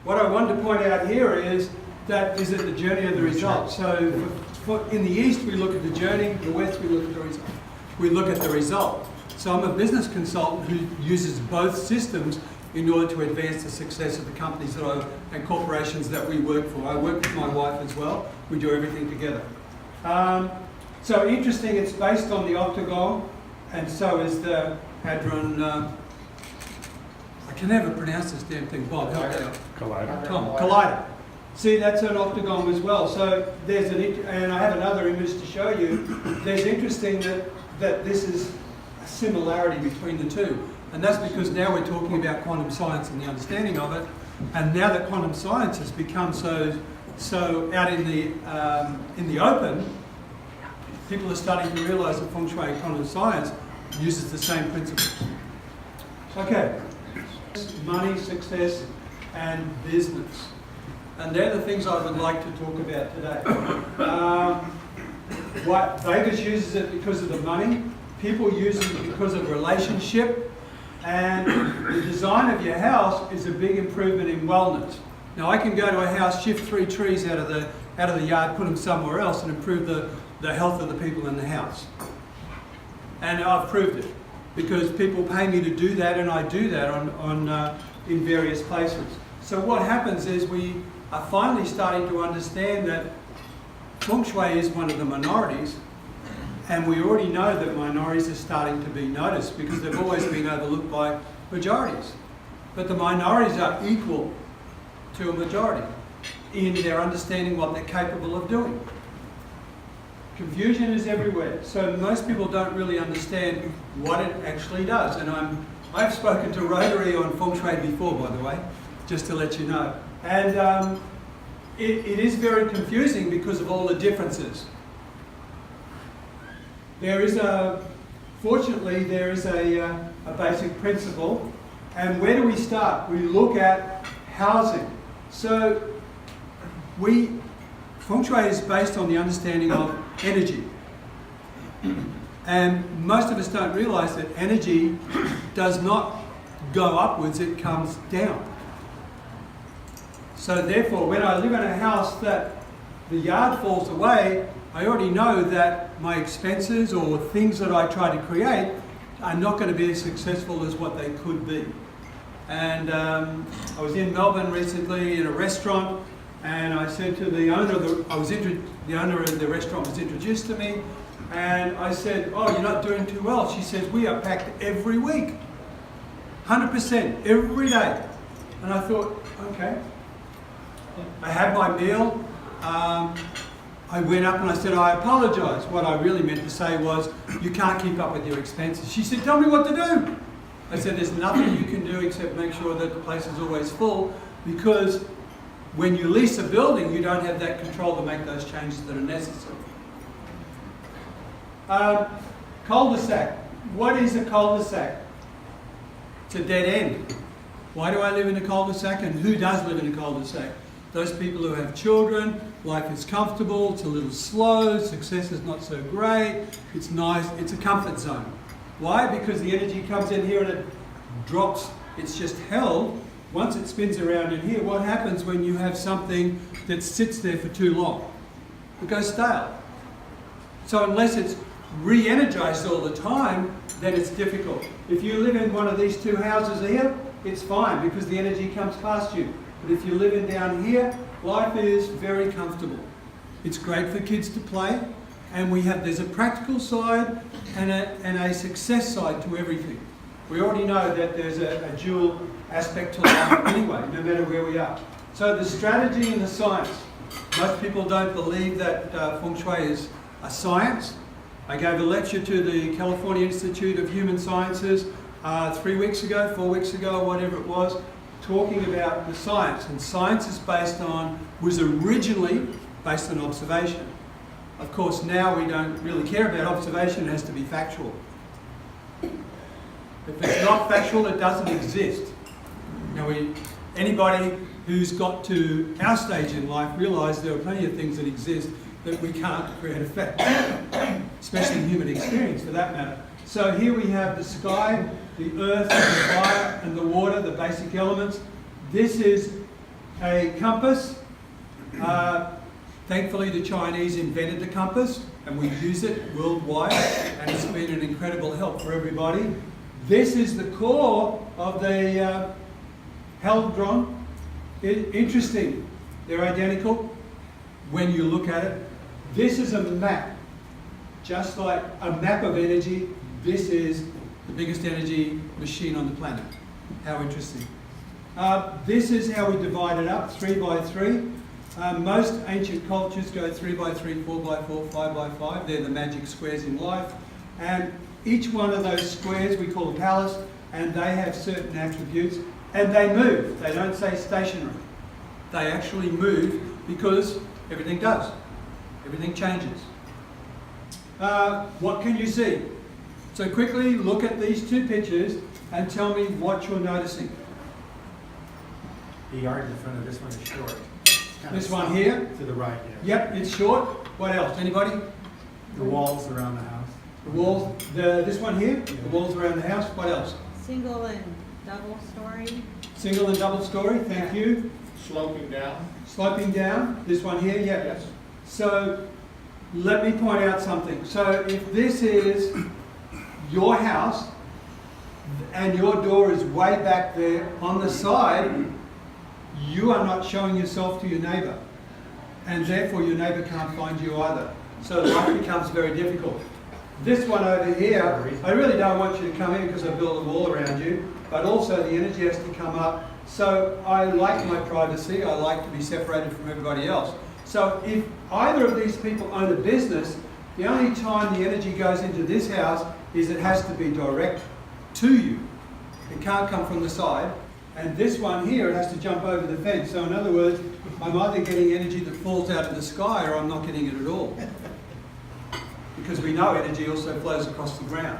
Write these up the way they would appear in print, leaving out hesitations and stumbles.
what I wanted to point out here is that is it the journey or the result. So in the East, we look at the journey. In the West, we look at the result. We look at the result. So I'm a business consultant who uses both systems in order to advance the success of the companies and corporations that we work for. I work with my wife as well. We do everything together. So interesting, it's based on the octagon, and so is the hadron. I can never pronounce this damn thing. Bob, help me out. Collider. See, that's an octagon as well. So there's and I have another image to show you. There's interesting that this is a similarity between the two. And that's because now we're talking about quantum science and the understanding of it. And now that quantum science has become so out in the open, people are starting to realize that Feng Shui and quantum science uses the same principles. Okay, money, success, and business. And they're the things I would like to talk about today. What Vegas uses it because of the money. People use it because of relationship. And the design of your house is a big improvement in wellness. Now I can go to a house, shift 3 trees out of the yard, put them somewhere else, and improve the health of the people in the house. And I've proved it because people pay me to do that, and I do that in various places. So what happens is we are finally starting to understand that Feng Shui is one of the minorities, and we already know that minorities are starting to be noticed because they've always been overlooked by majorities. But the minorities are equal to a majority in their understanding what they're capable of doing. Confusion is everywhere, so most people don't really understand what it actually does. And I've spoken to Rotary on Feng Shui before, by the way, just to let you know. And it is very confusing because of all the differences. Fortunately, there is a basic principle. And where do we start? We look at housing. So Feng Shui is based on the understanding of energy. And most of us don't realize that energy does not go upwards, it comes down. So therefore, when I live in a house that the yard falls away, I already know that my expenses or things that I try to create are not going to be as successful as what they could be. And I was in Melbourne recently in a restaurant, and I said to the owner of the owner of the restaurant was introduced to me, and I said, "Oh, you're not doing too well." She says, "We are packed every week, 100% every day." And I thought, okay. I had my meal. I went up and I said, "I apologise." What I really meant to say was, "You can't keep up with your expenses." She said, "Tell me what to do." I said, "There's nothing you can do except make sure that the place is always full, because when you lease a building, you don't have that control to make those changes that are necessary." Cul-de-sac. What is a cul-de-sac? It's a dead end. Why do I live in a cul-de-sac, and who does live in a cul-de-sac? Those people who have children, life is comfortable, it's a little slow, success is not so great, it's nice, it's a comfort zone. Why? Because the energy comes in here and it drops, it's just held. Once it spins around in here, what happens when you have something that sits there for too long? It goes stale. So unless it's re-energized all the time, then it's difficult. If you live in one of these two houses here, it's fine because the energy comes past you. But if you live in down here, life is very comfortable. It's great for kids to play, and there's a practical side and a success side to everything. We already know that there's a dual aspect to life anyway, no matter where we are. So the strategy and the science. Most people don't believe that Feng Shui is a science. I gave a lecture to the California Institute of Human Sciences 3 weeks ago, 4 weeks ago, whatever it was, talking about the science. And science was originally based on observation. Of course, now we don't really care about observation, it has to be factual. If it's not factual, it doesn't exist. Now, anybody who's got to our stage in life realises there are plenty of things that exist that we can't create a fact, especially human experience for that matter. So here we have the sky, the earth, the fire and the water, the basic elements. This is a compass. Thankfully, the Chinese invented the compass, and we use it worldwide, and it's been an incredible help for everybody. This is the core of the Heldron. Interesting, they're identical when you look at it. This is a map, just like a map of energy. This is the biggest energy machine on the planet. How interesting. This is how we divide it up, 3 by 3. Most ancient cultures go 3 by 3, 4 by 4, 5 by 5. They're the magic squares in life. And each one of those squares we call a palace, and they have certain attributes, and they move. They don't stay stationary. They actually move because everything does. Everything changes. What can you see? So quickly look at these two pictures and tell me what you're noticing. The yard in front of this one is short. This one here? To the right, yeah. Yep, it's short. What else? Anybody? The walls around the house. The walls, this one here? Yeah. The walls around the house. What else? Single and double story. Single and double story, thank you. Sloping down. Sloping down. This one here, yeah. Yes. So let me point out something. So if this is your house and your door is way back there on the side, you are not showing yourself to your neighbour, and therefore your neighbour can't find you either. So life becomes very difficult. This one over here, I really don't want you to come in because I built a wall around you, but also the energy has to come up. So I like my privacy, I like to be separated from everybody else. So if either of these people own a business, the only time the energy goes into this house is it has to be direct to you. It can't come from the side. And this one here, it has to jump over the fence. So in other words, I'm either getting energy that falls out of the sky or I'm not getting it at all. Because we know energy also flows across the ground.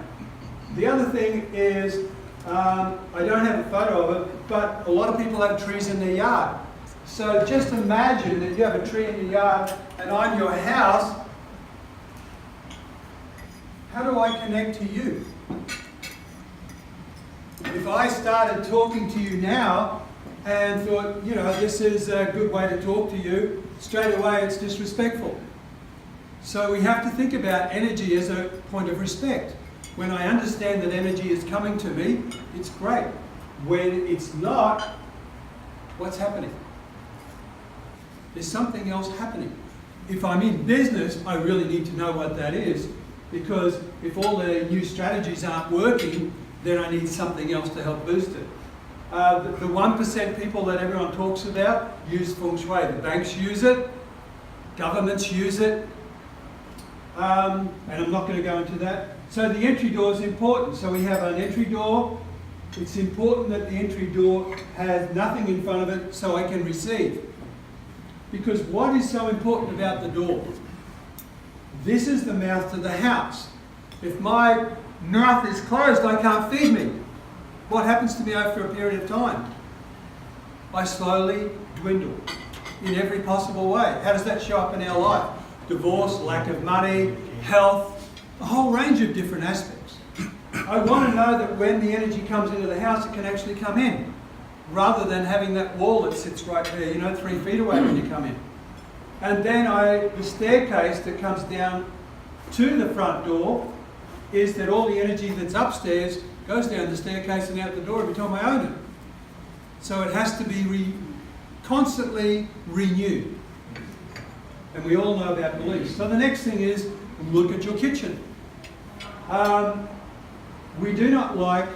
The other thing is, I don't have a photo of it, but a lot of people have trees in their yard. So just imagine that you have a tree in your yard and I'm your house. How do I connect to you? If I started talking to you now and thought, you know, this is a good way to talk to you, straight away it's disrespectful. So we have to think about energy as a point of respect. When I understand that energy is coming to me, it's great. When it's not, what's happening? There's something else happening. If I'm in business, I really need to know what that is, because if all the new strategies aren't working, then I need something else to help boost it. The 1% people that everyone talks about use Feng Shui. The banks use it, governments use it, and I'm not going to go into that. So the entry door is important. So we have an entry door. It's important that the entry door has nothing in front of it so I can receive. Because what is so important about the door? This is the mouth to the house. If my mouth is closed, I can't feed me. What happens to me over a period of time? I slowly dwindle in every possible way. How does that show up in our life? Divorce, lack of money, health, a whole range of different aspects. I want to know that when the energy comes into the house, it can actually come in, rather than having that wall that sits right there, you know, 3 feet away when you come in. And then the staircase that comes down to the front door is that all the energy that's upstairs goes down the staircase and out the door every time I own it. So it has to be constantly renewed. And we all know about beliefs. So the next thing is, look at your kitchen. We do not like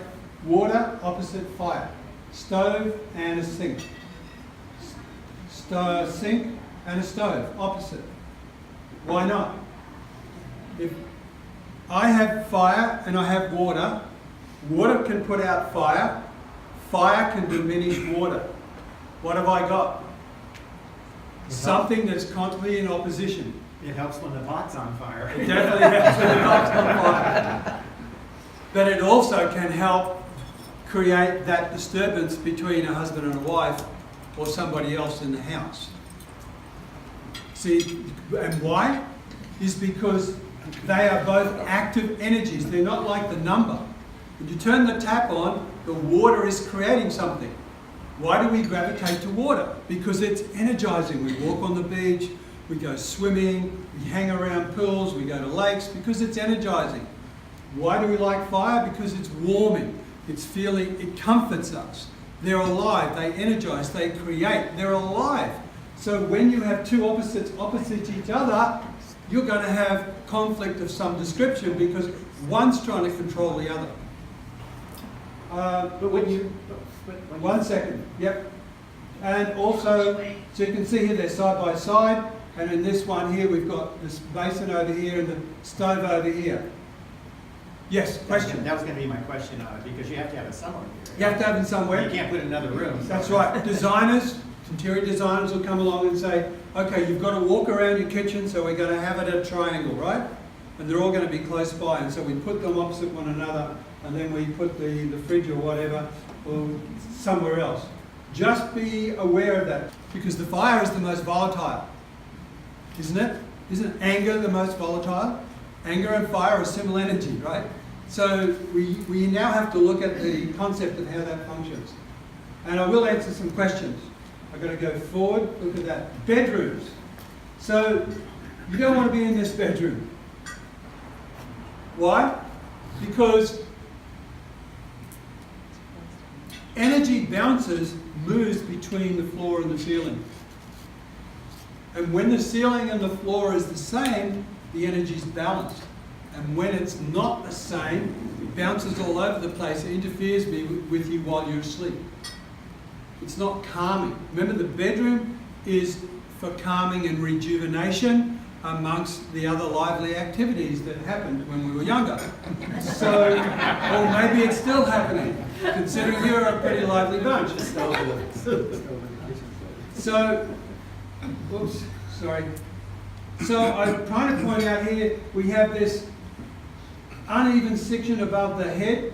water opposite fire. Stove and a sink. Sink and a stove, opposite. Why not? If I have fire and I have water, water can put out fire, fire can diminish water. What have I got? Something that's constantly in opposition. It helps when the pot's on fire. It definitely helps when the pot's on fire. But it also can help create that disturbance between a husband and a wife or somebody else in the house. See, and why? Is because they are both active energies. They're not like the number. When you turn the tap on, the water is creating something. Why do we gravitate to water? Because it's energizing. We walk on the beach, we go swimming, we hang around pools, we go to lakes, because it's energizing. Why do we like fire? Because it's warming. It's feeling, it comforts us. They're alive, they energize, they create, they're alive. So when you have two opposites opposite each other, you're going to have conflict of some description because one's trying to control the other. One second, yep. And also, so you can see here they're side by side, and in this one here we've got this basin over here and the stove over here. Yes, question? That was going to be my question on it, because you have to have it somewhere here. You have to have it somewhere. You can't put it in another room. That's right. Designers, interior designers will come along and say, okay, you've got to walk around your kitchen, so we're going to have it at a triangle, right? And they're all going to be close by, and so we put them opposite one another, and then we put the fridge or whatever or somewhere else. Just be aware of that, because the fire is the most volatile, isn't it? Isn't anger the most volatile? Anger and fire are similar energy, right? So we now have to look at the concept of how that functions. And I will answer some questions. I've got to go forward, look at that. Bedrooms. So you don't want to be in this bedroom. Why? Because energy bounces, moves between the floor and the ceiling. And when the ceiling and the floor is the same, the energy is balanced. And when it's not the same, it bounces all over the place. It interferes with you while you're asleep. It's not calming. Remember, the bedroom is for calming and rejuvenation amongst the other lively activities that happened when we were younger. So, or maybe it's still happening, considering you're a pretty lively bunch. So, oops, sorry. So I'm trying to point out here, we have this uneven section above the head.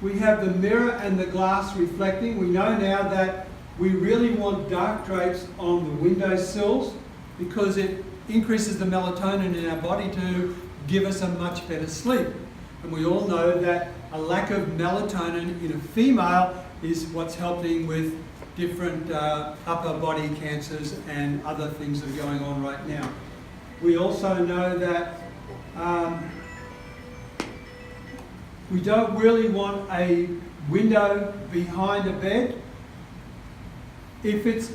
We have the mirror and the glass reflecting. We know now that we really want dark drapes on the window sills because it increases the melatonin in our body to give us a much better sleep. And we all know that a lack of melatonin in a female is what's helping with different upper body cancers and other things that are going on right now. We also know that we don't really want a window behind a bed. If it's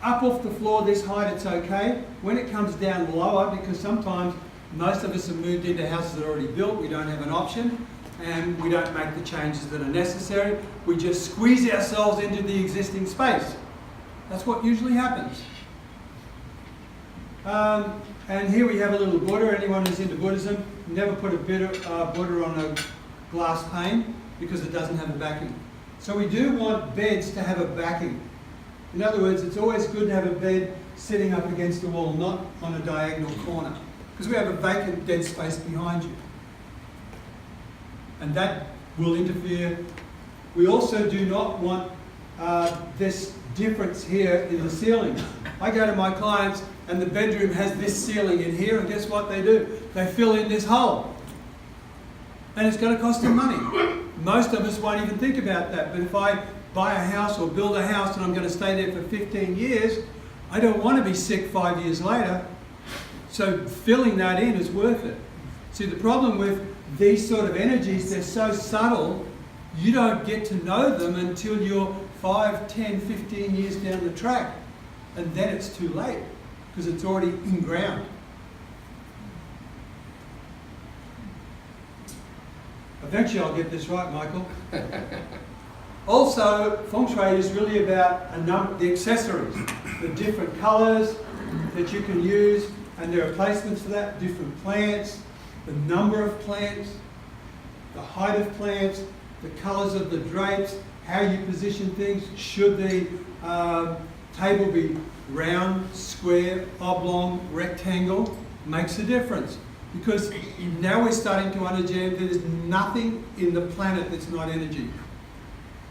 up off the floor this height, it's okay. When it comes down lower, because sometimes most of us have moved into houses that are already built, we don't have an option, and we don't make the changes that are necessary. We just squeeze ourselves into the existing space. That's what usually happens. And here we have a little Buddha. Anyone who's into Buddhism, never put a Buddha on a glass pane because it doesn't have a backing. So we do want beds to have a backing. In other words, it's always good to have a bed sitting up against the wall, not on a diagonal corner, because we have a vacant dead space behind you. And that will interfere. We also do not want this difference here in the ceiling. I go to my clients and the bedroom has this ceiling in here, and guess what they do? They fill in this hole. And it's going to cost them money. Most of us won't even think about that. But if I buy a house or build a house and I'm going to stay there for 15 years, I don't want to be sick 5 years later. So filling that in is worth it. See, the problem with these sort of energies, they're so subtle, you don't get to know them until you're 5, 10, 15 years down the track. And then it's too late, because it's already in ground. Eventually I'll get this right, Michael. Also, Feng Shui is really about the accessories, the different colours that you can use, and there are placements for that, different plants, the number of plants, the height of plants, the colours of the drapes, how you position things. Should the table be round, square, oblong, rectangle? Makes a difference. Because now we're starting to understand that there's nothing in the planet that's not energy.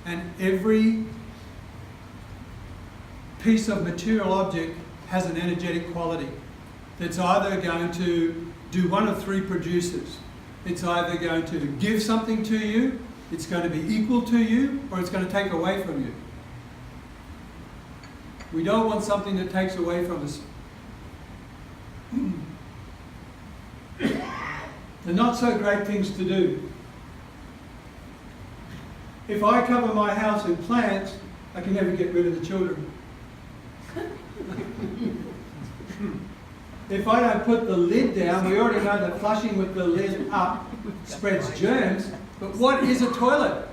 And every piece of material object has an energetic quality that's either going to do one of three producers. It's either going to give something to you, it's going to be equal to you, or it's going to take away from you. We don't want something that takes away from us. The not so great things to do. If I cover my house in plants, I can never get rid of the children. If I don't put the lid down, we already know that flushing with the lid up spreads germs. But what is a toilet?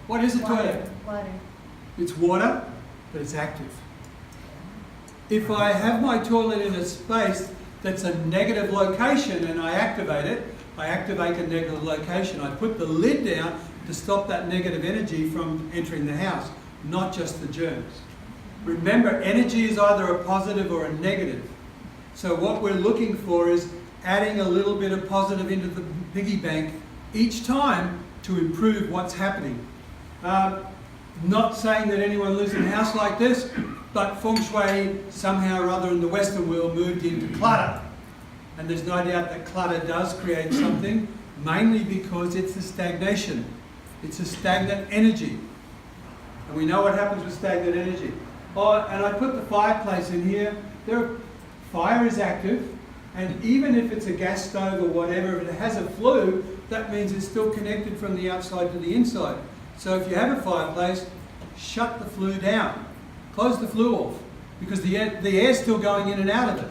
What is a toilet? Water. It's water, but it's active. If I have my toilet in a space that's a negative location and I activate it, I activate a negative location. I put the lid down to stop that negative energy from entering the house, not just the germs. Remember, energy is either a positive or a negative. So what we're looking for is adding a little bit of positive into the piggy bank each time to improve what's happening. Not saying that anyone lives in a house like this, but Feng Shui somehow or other in the Western world moved into clutter. And there's no doubt that clutter does create something, mainly because it's a stagnation. It's a stagnant energy. And we know what happens with stagnant energy. Oh, and I put the fireplace in here. Fire is active, and even if it's a gas stove or whatever, if it has a flue, that means it's still connected from the outside to the inside. So if you have a fireplace, shut the flue down. Close the flue off, because the air's still going in and out of it.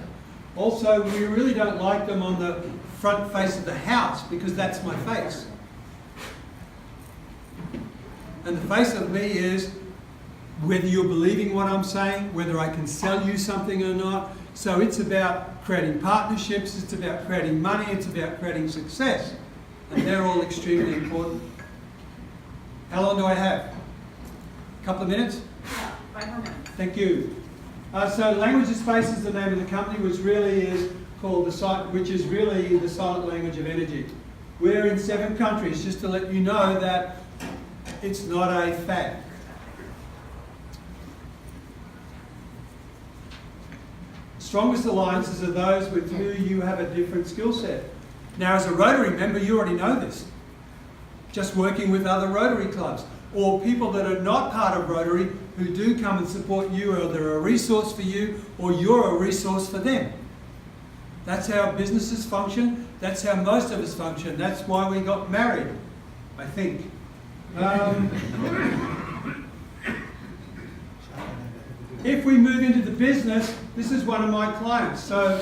Also, we really don't like them on the front face of the house, because that's my face. And the face of me is whether you're believing what I'm saying, whether I can sell you something or not. So it's about creating partnerships, it's about creating money, it's about creating success. And they're all extremely important. How long do I have? A couple of minutes? 5 more minutes. Thank you. So Language of Space is the name of the company, which really is called which is really the silent language of energy. We're in 7 countries, just to let you know that it's not a fad. Strongest alliances are those with who you have a different skill set. Now, as a Rotary member, you already know this. Just working with other Rotary clubs, or people that are not part of Rotary who do come and support you, or they're a resource for you, or you're a resource for them. That's how businesses function. That's how most of us function. That's why we got married, I think. If we move into the business, this is one of my clients, so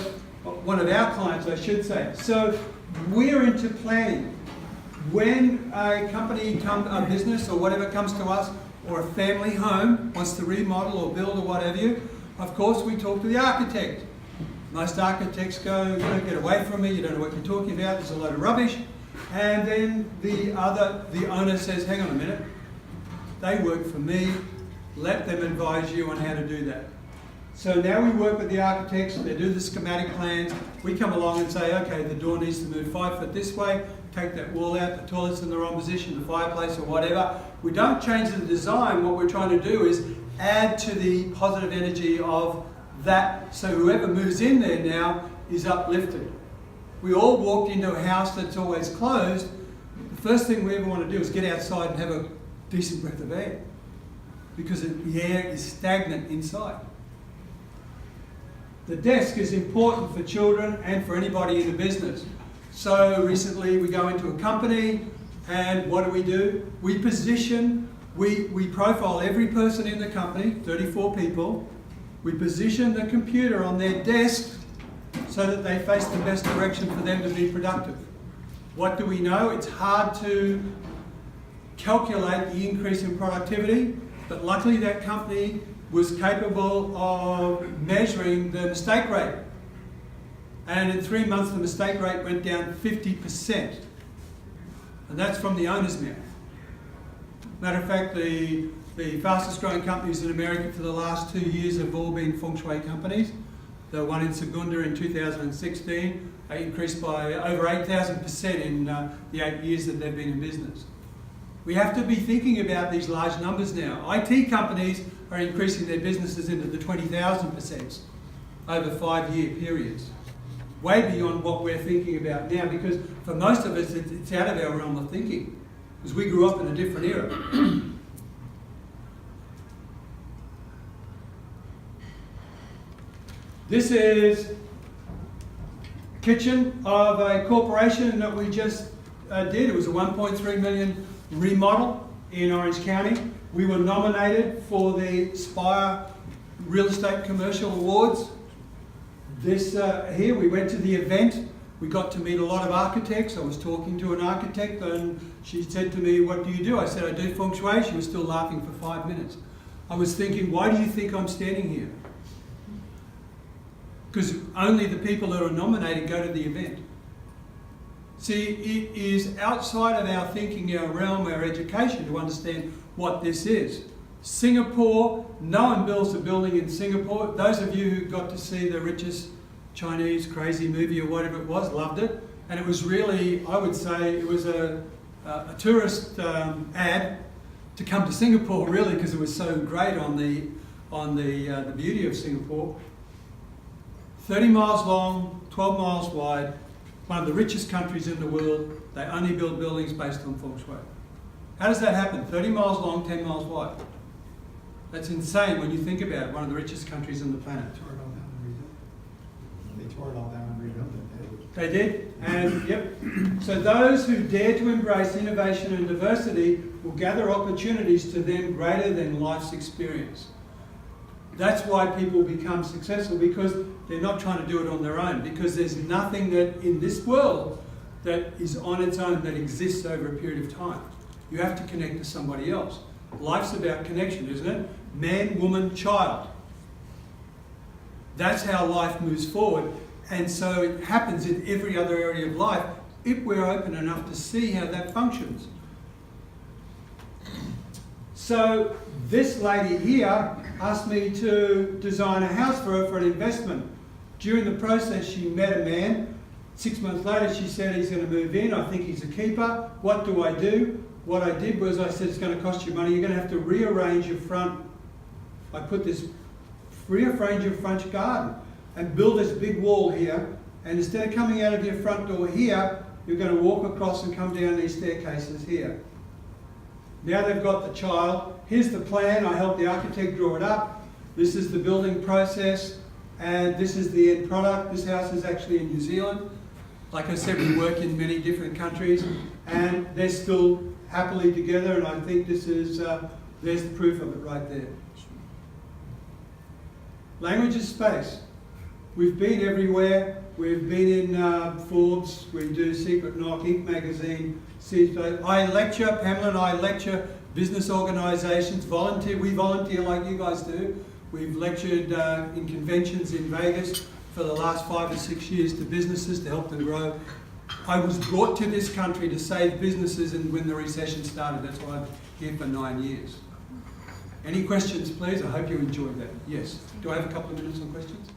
one of our clients, I should say. So we're into planning. When a company, a business or whatever comes to us, or a family home wants to remodel or build or whatever you, of course we talk to the architect. Most architects go, you don't get away from me, you don't know what you're talking about, there's a load of rubbish. And then the owner says, hang on a minute, they work for me, let them advise you on how to do that. So now we work with the architects, they do the schematic plans, we come along and say, okay, the door needs to move 5 foot this way, take that wall out, the toilet's in the wrong position, the fireplace or whatever. We don't change the design, what we're trying to do is add to the positive energy of that, so whoever moves in there now is uplifted. We all walked into a house that's always closed, the first thing we ever want to do is get outside and have a decent breath of air, because the air is stagnant inside. The desk is important for children and for anybody in the business. So recently we go into a company and what do? We position, we profile every person in the company, 34 people. We position the computer on their desk so that they face the best direction for them to be productive. What do we know? It's hard to calculate the increase in productivity, but luckily that company was capable of measuring the mistake rate. And in 3 months, the mistake rate went down 50%. And that's from the owner's mouth. Matter of fact, the fastest growing companies in America for the last 2 years have all been Feng Shui companies. The one in Segunda in 2016, they increased by over 8,000% in the 8 years that they've been in business. We have to be thinking about these large numbers now. IT companies are increasing their businesses into the 20,000% over 5-year periods. Way beyond what we're thinking about now, because for most of us it's out of our realm of thinking, because we grew up in a different era. This is kitchen of a corporation that we just did. It was a 1.3 million remodel in Orange County. We were nominated for the Spire Real Estate Commercial Awards. This here, we went to the event. We got to meet a lot of architects. I was talking to an architect and she said to me, "What do you do?" I said, "I do Feng Shui." She was still laughing for 5 minutes. I was thinking, why do you think I'm standing here? Because only the people that are nominated go to the event. See, it is outside of our thinking, our realm, our education to understand what this is. Singapore, no one builds a building in Singapore. Those of you who got to see the richest Chinese crazy movie or whatever it was, loved it. And it was really, I would say, it was a tourist ad to come to Singapore, really, because it was so great on the beauty of Singapore. 30 miles long, 12 miles wide, one of the richest countries in the world. They only build buildings based on Feng Shui. How does that happen? 30 miles long, 10 miles wide. That's insane when you think about it, one of the richest countries on the planet. They tore it all down and rebuilt it. They did, and yep. So those who dare to embrace innovation and diversity will gather opportunities to them greater than life's experience. That's why people become successful, because they're not trying to do it on their own, because there's nothing that in this world that is on its own that exists over a period of time. You have to connect to somebody else. Life's about connection, isn't it? Man, woman, child. That's how life moves forward. And so it happens in every other area of life if we're open enough to see how that functions. So this lady here asked me to design a house for her for an investment. During the process, she met a man. 6 months later, she said, "He's going to move in. I think he's a keeper. What do I do?" What I did was I said, "It's going to cost you money. You're going to have to rearrange your front." I put this, rearrange your front garden and build this big wall here. And instead of coming out of your front door here, you're going to walk across and come down these staircases here. Now they've got the child. Here's the plan. I helped the architect draw it up. This is the building process, and this is the end product. This house is actually in New Zealand. Like I said, we work in many different countries, and they're still happily together, and I think this is, there's the proof of it right there. Language is space. We've been everywhere. We've been in Forbes. We do Secret Knock, Inc. magazine. I lecture, Pamela and I lecture business organisations, volunteer. We volunteer like you guys do. We've lectured in conventions in Vegas for the last 5 or 6 years to businesses to help them grow. I was brought to this country to save businesses and when the recession started. That's why I'm here for 9 years. Any questions, please? I hope you enjoyed that. Yes. Do I have a couple of minutes on questions?